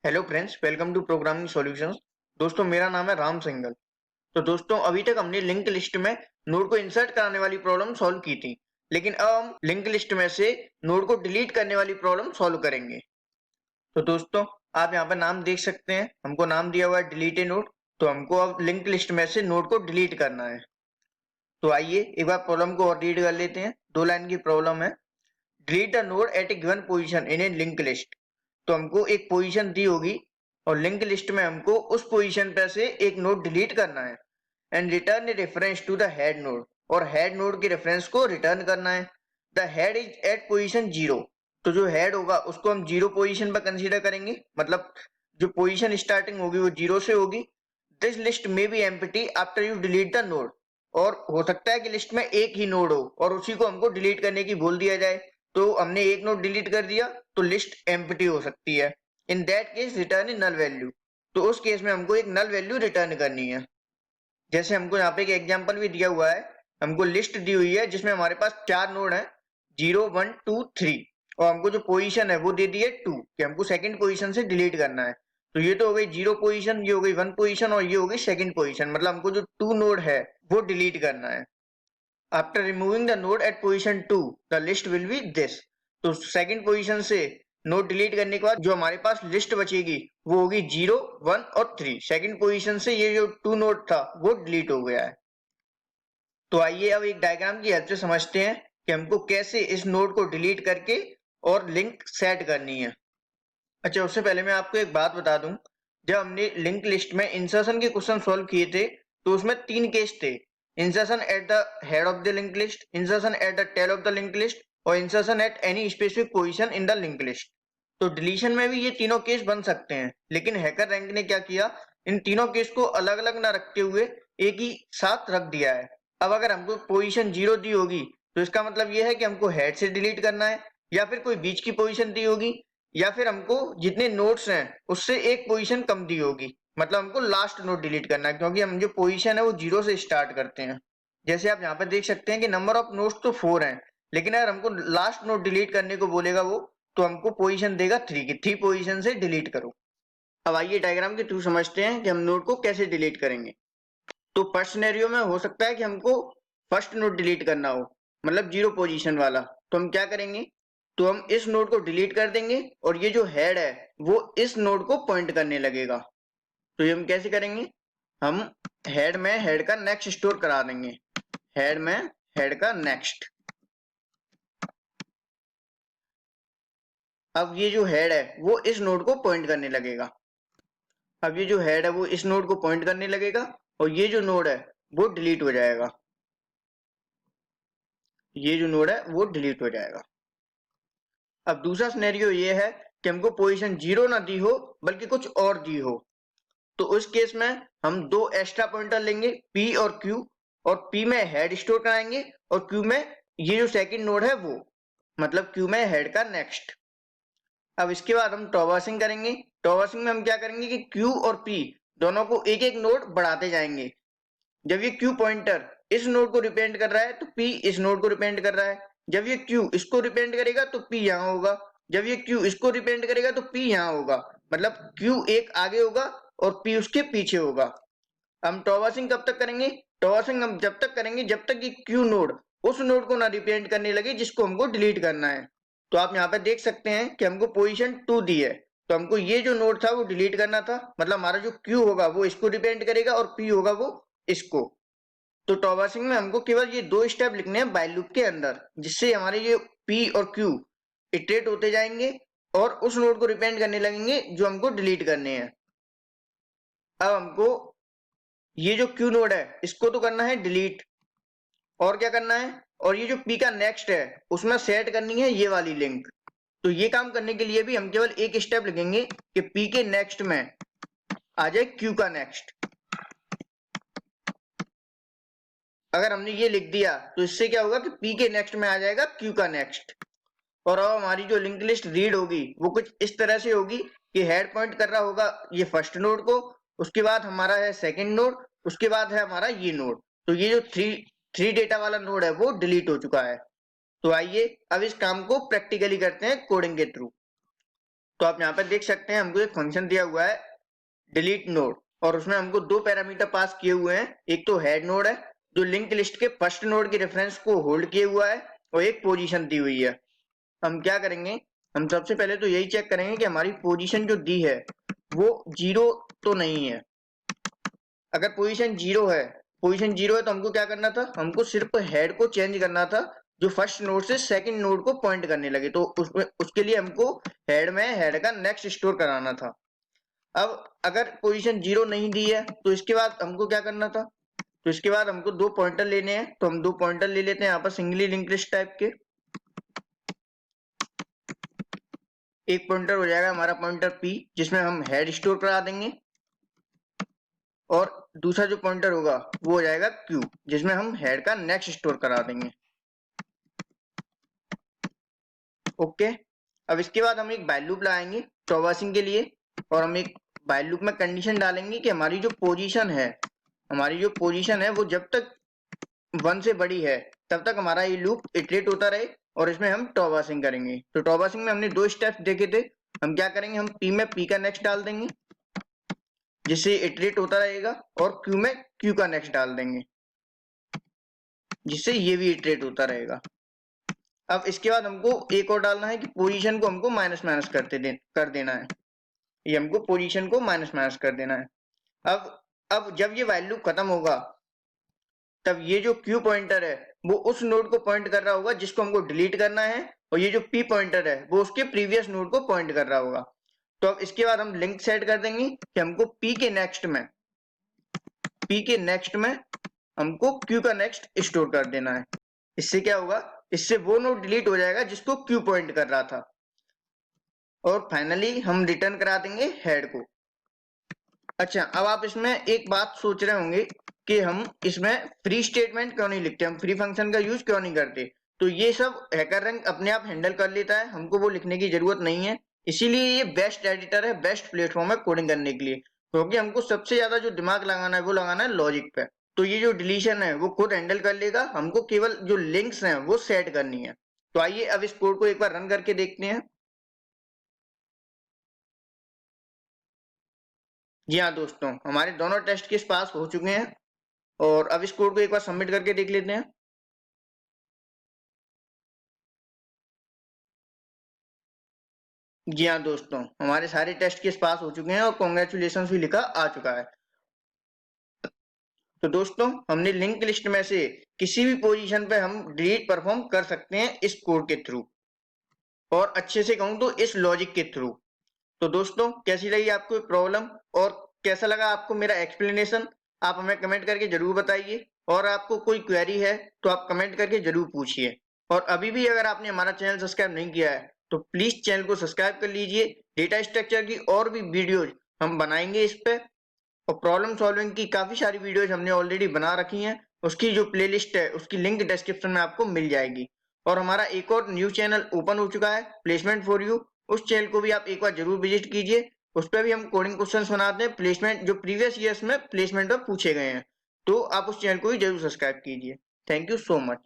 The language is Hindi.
Hello friends, welcome to programming solutions. दोस्तों, मेरा नाम है राम सिंघल। तो दोस्तों, अभी तक हमने लिंक लिस्ट में नोड को इंसर्ट कराने वाली प्रॉब्लम सॉल्व की थी, लेकिन अब हम लिंक लिस्ट में से नोड को डिलीट करने वाली प्रॉब्लम सॉल्व करेंगे। तो दोस्तों, आप यहाँ पर नाम देख सकते हैं, हमको नाम दिया हुआ है डिलीट ए नोड। तो हमको अब लिंक लिस्ट में से नोड को डिलीट करना है। तो आइए एक बार प्रॉब्लम को और रीड कर लेते हैं। 2 लाइन की प्रॉब्लम है। Delete the node eight A given position in A link list. तो हमको एक पोजीशन दी होगी और लिंक लिस्ट में हमको उस पोजीशन पे से एक नोड डिलीट करना है and return a reference to the head node. और हेड नोड के रेफरेंस को रिटर्न करना है। The head is at position 0। तो जो हेड होगा उसको हम 0 पोजीशन पर कंसीडर करेंगे, मतलब जो पोजीशन स्टार्टिंग होगी वो 0 से होगी। दिस लिस्ट में B empty after you delete the node. और हो सकता है कि लिस्ट में एक ही नोड हो और उसी को हमको डिलीट करने की बोल दिया जाए। तो हमने एक नोड डिलीट कर दिया तो लिस्ट एम्प्टी हो सकती है। In that case return a null value. तो उस केस में हमको एक नल वैल्यू रिटर्न करनी है। जैसे हमको यहाँ पे एक एग्जांपल भी दिया हुआ है। हमको लिस्ट दी हुई है जिसमें हमारे पास 4 नोड है, 0 1 2 3। और हमको जो पोजीशन है वो दे दी है 2 कि हमको सेकंड पोजीशन से डिलीट करना है। तो ये तो हो गई 0 पोजीशन, ये हो गई 1 पोजीशन और ये हो गई सेकंड पोजीशन। मतलब हमको जो 2 नोड है वो डिलीट करना है। After removing the node eight position 2 the list will be this. तो सेकंड पोजीशन से नोड डिलीट करने के बाद जो हमारे पास लिस्ट बचेगी वो होगी 0 1 और 3। सेकंड पोजीशन से ये जो 2 नोड था वो डिलीट हो गया है। तो आइए अब एक डायग्राम की हेल्प से समझते हैं कि हमको कैसे इस नोड को डिलीट करके और लिंक सेट करनी है। अच्छा, उससे पहले मैं आपको एक बात बता दूं। जब हमने लिंक लिस्ट में इंसर्शन के क्वेश्चन सॉल्व किए थे तो उसमें 3 केस थे। Insertion at the head of the link list, insertion at the tail of the link list और insertion at any specific position in the link list. तो डिलीशन में भी ये तीनों केस बन सकते हैं, लेकिन हैकर रैंक ने क्या किया, इन तीनों केस को अलग अलग ना रखते हुए एक ही साथ रख दिया है। अब अगर हमको पोजीशन 0 दी होगी तो इसका मतलब ये है कि हमको हेड से डिलीट करना है, या फिर कोई बीच की पोजीशन दी होगी, या फिर हमको जितने नोड्स हैं उससे एक पोजीशन कम दी होगी। मतलब हमको लास्ट नोड डिलीट करना है, क्योंकि हम जो पोजीशन है वो 0 से स्टार्ट करते हैं। जैसे आप यहाँ पर देख सकते हैं कि नंबर ऑफ नोड्स तो 4 हैं, लेकिन अगर हमको लास्ट नोड डिलीट करने को बोलेगा वो, तो हमको पोजीशन देगा 3 की 3 पोजीशन से डिलीट करो। अब आइए डायग्राम के थ्रू समझते हैं कि हम नोड को कैसे डिलीट करेंगे। तो फर्स्ट सिनेरियो में हो सकता है कि हमको फर्स्ट नोड डिलीट करना हो, मतलब 0 पोजीशन वाला। तो हम क्या करेंगे, तो हम इस नोड को डिलीट कर देंगे और ये जो हेड है वो इस नोड को पॉइंट करने लगेगा। तो ये हम कैसे करेंगे, हम हेड में हेड का नेक्स्ट स्टोर करा देंगे। हेड में हेड का नेक्स्ट। अब ये जो हेड है वो इस नोड को पॉइंट करने लगेगा। अब ये जो हेड है वो इस नोड को पॉइंट करने लगेगा और ये जो नोड है वो डिलीट हो जाएगा। ये जो नोड है वो डिलीट हो जाएगा। अब दूसरा सिनेरियो ये है कि हमको पोजीशन 0 ना दी हो बल्कि कुछ और दी हो। तो उस केस में हम 2 एक्स्ट्रा पॉइंटर लेंगे, P और Q। और P में हेड स्टोर कराएंगे और Q में ये जो सेकंड नोड है वो, मतलब Q में हेड का नेक्स्ट। अब इसके बाद हम टॉवर्सिंग करेंगे। टॉवर्सिंग में हम क्या करेंगे कि Q और P दोनों को एक एक नोड बढ़ाते जाएंगे। जब ये Q पॉइंटर इस नोड को रिप्रेजेंट कर रहा है तो P इस नोड को रिप्रेजेंट कर रहा है। जब ये Q इसको रिप्रेजेंट करेगा तो P यहाँ होगा। जब ये Q इसको रिप्रेजेंट करेगा तो P यहाँ होगा। मतलब Q एक आगे होगा और P उसके पीछे होगा। हम टॉवर्सिंग कब तक करेंगे, टॉवर्सिंग हम जब तक करेंगे जब तक ये Q नोड उस नोड को ना रिप्रेजेंट करने लगे जिसको हमको डिलीट करना है। तो आप यहाँ पे देख सकते हैं कि हमको पोजीशन 2 दी है, तो हमको ये जो नोड था वो डिलीट करना था। मतलब हमारा जो Q होगा वो इसको रिप्रेजेंट करेगा और P होगा वो इसको। तो टॉवर्सिंग में हमको केवल ये 2 स्टेप लिखने हैं बाय लूप के अंदर, जिससे हमारे ये P और Q इटरेट होते जाएंगे और उस नोड को रिप्रेजेंट करने लगेंगे जो हमको डिलीट करने हैं। अब हमको ये जो Q नोड है इसको तो करना है डिलीट, और क्या करना है, और ये जो P का नेक्स्ट है उसमें सेट करनी है ये वाली लिंक। तो ये काम करने के लिए भी हम केवल एक स्टेप लिखेंगे कि P के नेक्स्ट में आ जाए Q का नेक्स्ट। अगर हमने ये लिख दिया तो इससे क्या होगा कि P के नेक्स्ट में आ जाएगा Q का नेक्स्ट। और अब हमारी जो लिंक लिस्ट रीड होगी वो कुछ इस तरह से होगी कि हेड पॉइंट कर रहा होगा ये फर्स्ट नोड को, उसके बाद हमारा है सेकंड नोड, उसके बाद है हमारा ये नोड। तो ये जो थ्री डेटा वाला नोड है वो डिलीट हो चुका है। तो आइए अब इस काम को प्रैक्टिकली करते हैं कोडिंग के थ्रू। तो आप यहाँ पर देख सकते हैं हमको एक फंक्शन दिया हुआ है डिलीट नोड, और उसमें हमको दो पैरामीटर पास किए हुए हैं। एक तो हेड नोड है जो लिंक लिस्ट के फर्स्ट नोड के रेफरेंस को होल्ड किए हुआ है, और एक पोजीशन दी हुई है। हम क्या करेंगे, हम सबसे पहले तो यही चेक करेंगे कि हमारी पोजीशन जो दी है वो 0 तो नहीं है। अगर पोजीशन 0 है, तो हमको क्या करना था, हमको सिर्फ हेड को चेंज करना था जो फर्स्ट नोड से सेकंड नोड को पॉइंट करने लगे। तो उसके लिए हमको हेड में हेड का नेक्स्ट स्टोर कराना था। अब अगर पोजीशन 0 नहीं दी है तो इसके बाद हमको क्या करना था, तो इसके बाद हमको दो पॉइंटर लेने हैं। तो हम दो पॉइंटर ले लेते हैं यहाँ पर सिंगली लिंक लिस्ट टाइप के। एक पॉइंटर हो जाएगा हमारा पॉइंटर P जिसमें हम हेड स्टोर करा देंगे, और दूसरा जो पॉइंटर होगा वो हो जाएगा Q जिसमें हम हेड का नेक्स्ट स्टोर करा देंगे। ओके, अब इसके बाद हम एक व्हाइल लूप लगाएंगे टॉवासिंग के लिए, और हम एक व्हाइल लूप में कंडीशन डालेंगे कि हमारी जो पोजीशन है वो जब तक 1 से बड़ी है तब तक हमारा ये लूप इटरेट होता रहे, और इसमें हम टॉवासिंग करेंगे। तो टॉवासिंग में हमने दो स्टेप्स देखे थे। हम क्या करेंगे, हम P में P का नेक्स्ट डाल देंगे जिससे इटरेट होता रहेगा, और Q में Q का नेक्स्ट डाल देंगे जिससे ये भी इटरेट होता रहेगा। अब इसके बाद हमको एक और डालना है कि पोजीशन को हमको माइनस माइनस कर देना है। ये हमको पोजीशन को माइनस माइनस कर देना है। अब जब ये व्हाइल लूप खत्म होगा तब ये जो Q पॉइंटर है वो उस नोड को पॉइंट कर रहा होगा जिसको हमको डिलीट करना है, और ये जो P पॉइंटर है वो उसके प्रीवियस नोड को पॉइंट कर रहा होगा। तो अब इसके बाद हम लिंक सेट कर देंगे कि हमको P के नेक्स्ट में हमको Q का नेक्स्ट स्टोर कर देना है। इससे क्या होगा, इससे वो नोड डिलीट हो जाएगा जिसको Q पॉइंट कर रहा था, और फाइनली हम रिटर्न करा देंगे हेड को। अच्छा, अब आप इसमें एक बात सोच रहे होंगे कि हम इसमें फ्री स्टेटमेंट क्यों नहीं लिखते, हम फ्री फंक्शन का यूज क्यों नहीं करते। तो ये सब हैकररैंक अपने आप हैंडल कर लेता है, हमको वो लिखने की जरूरत नहीं है। इसीलिए ये बेस्ट एडिटर है, बेस्ट प्लेटफॉर्म है कोडिंग करने के लिए, क्योंकि हमको सबसे ज्यादा जो दिमाग लगाना है वो लगाना है लॉजिक पे। तो ये जो डिलीशन है वो खुद हैंडल कर लेगा, हमको केवल जो लिंक्स हैं वो सेट करनी है। तो आइए अब इस कोड को एक बार रन करके देखते हैं। जी हाँ दोस्तों, हमारे दोनों टेस्ट केस पास हो चुके हैं, और अब इस कोड को एक बार सबमिट करके देख लेते हैं। जी हाँ दोस्तों, हमारे सारे टेस्ट केस पास हो चुके हैं और कॉन्ग्रेचुलेशन भी लिखा आ चुका है। तो दोस्तों, हमने लिंक लिस्ट में से किसी भी पोजीशन पे हम डिलीट परफॉर्म कर सकते हैं इस कोड के थ्रू, और अच्छे से कहूँ तो इस लॉजिक के थ्रू। तो दोस्तों, कैसी लगी आपको प्रॉब्लम, और कैसा लगा आपको मेरा एक्सप्लेनेशन, आप हमें कमेंट करके जरूर बताइए। और आपको कोई क्वेरी है तो आप कमेंट करके जरूर पूछिए। और अभी भी अगर आपने हमारा चैनल सब्सक्राइब नहीं किया है तो प्लीज चैनल को सब्सक्राइब कर लीजिए। डेटा स्ट्रक्चर की और भी वीडियोज हम बनाएंगे इस पे, और प्रॉब्लम सॉल्विंग की काफी सारी वीडियोज हमने ऑलरेडी बना रखी हैं। उसकी जो प्लेलिस्ट है उसकी लिंक डिस्क्रिप्शन में आपको मिल जाएगी। और हमारा एक और न्यू चैनल ओपन हो चुका है, प्लेसमेंट फॉर यू। उस चैनल को भी आप एक बार जरूर विजिट कीजिए। उस पर भी हम कोडिंग क्वेश्चंस बनाते हैं, प्लेसमेंट जो प्रीवियस ईयर्स में प्लेसमेंट में पूछे गए हैं। तो आप उस चैनल को भी जरूर सब्सक्राइब कीजिए। Thank you so much.